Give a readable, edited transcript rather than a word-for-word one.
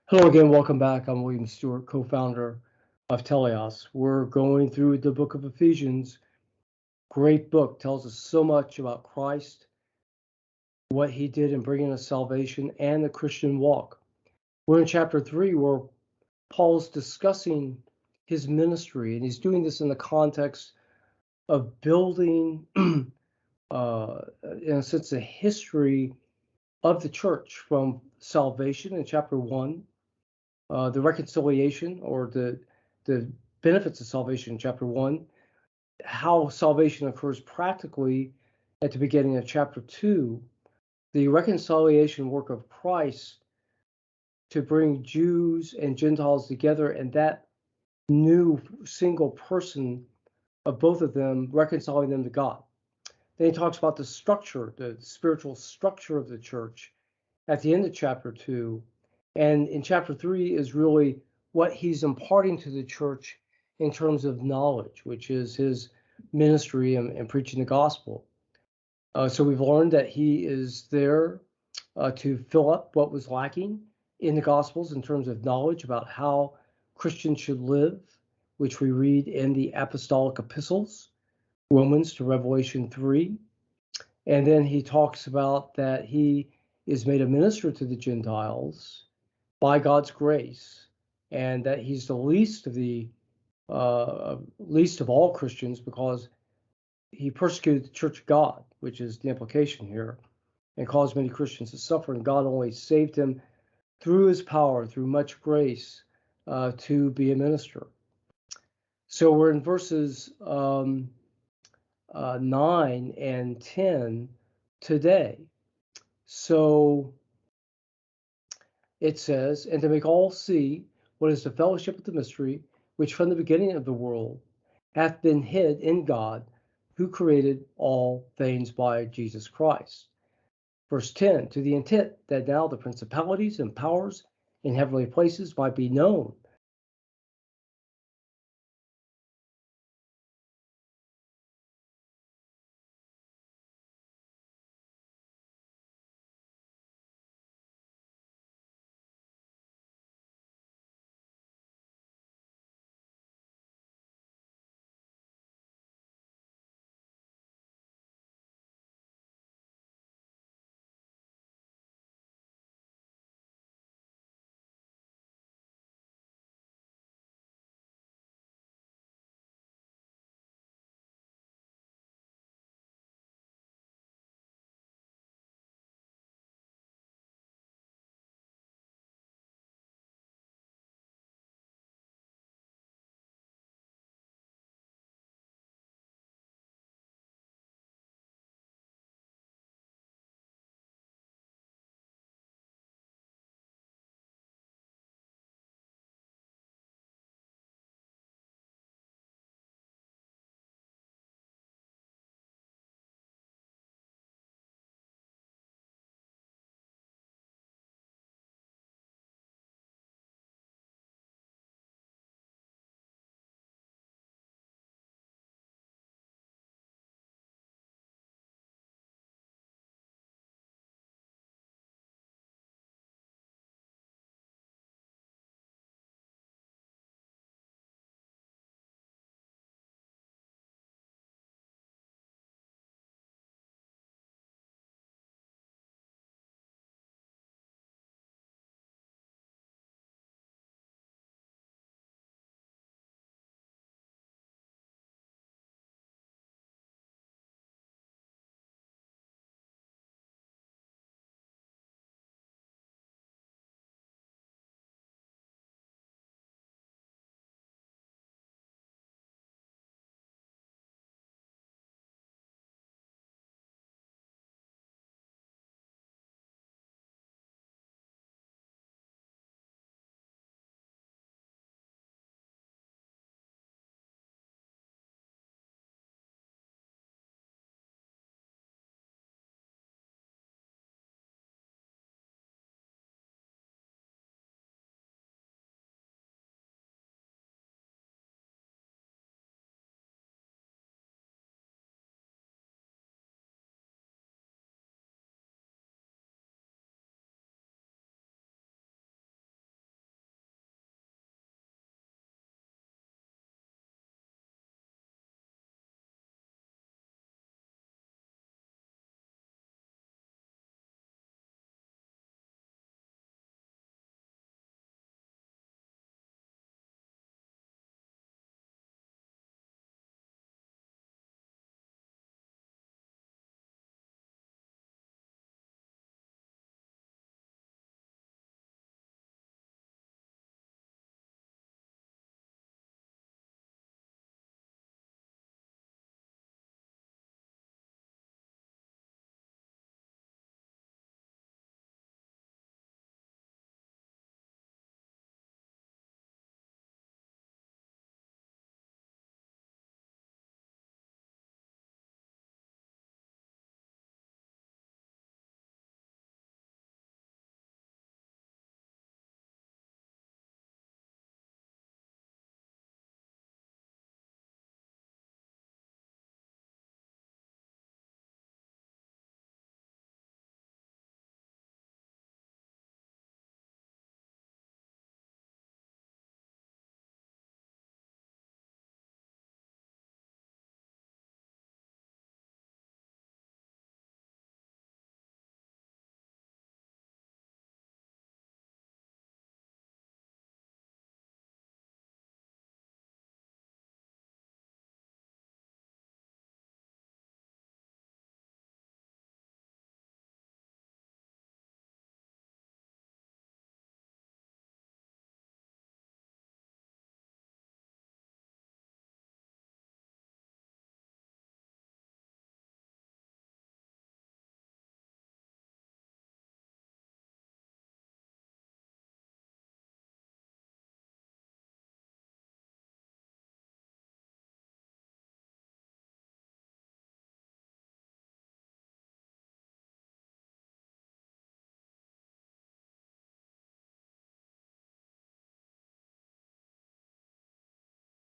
Hello again, welcome back. I'm William Stewart, co-founder of Teleos. We're going through the book of Ephesians. Great book, tells us so much about Christ, what he did in bringing us salvation, and the Christian walk. We're in chapter 3 where Paul's discussing his ministry, and he's doing this in the context of building, in a sense, a history of the church from salvation in chapter 1. The reconciliation or the benefits of salvation in chapter 1, how salvation occurs practically at the beginning of chapter 2, the reconciliation work of Christ to bring Jews and Gentiles together, and that new single person of both of them reconciling them to God. Then he talks about the structure, the spiritual structure of the church at the end of chapter 2. And in chapter 3 is really what he's imparting to the church in terms of knowledge, which is his ministry and preaching the gospel. So we've learned that he is there to fill up what was lacking in the gospels in terms of knowledge about how Christians should live, which we read in the apostolic epistles, Romans to Revelation 3. And then he talks about that he is made a minister to the Gentiles by God's grace, and that he's the least of all Christians because he persecuted the Church of God, which is the implication here, and caused many Christians to suffer. And God only saved him through his power, through much grace, to be a minister. So we're in verses 9 and 10 today. So it says, and to make all see what is the fellowship of the mystery, which from the beginning of the world hath been hid in God, who created all things by Jesus Christ. Verse 10, to the intent that now the principalities and powers in heavenly places might be known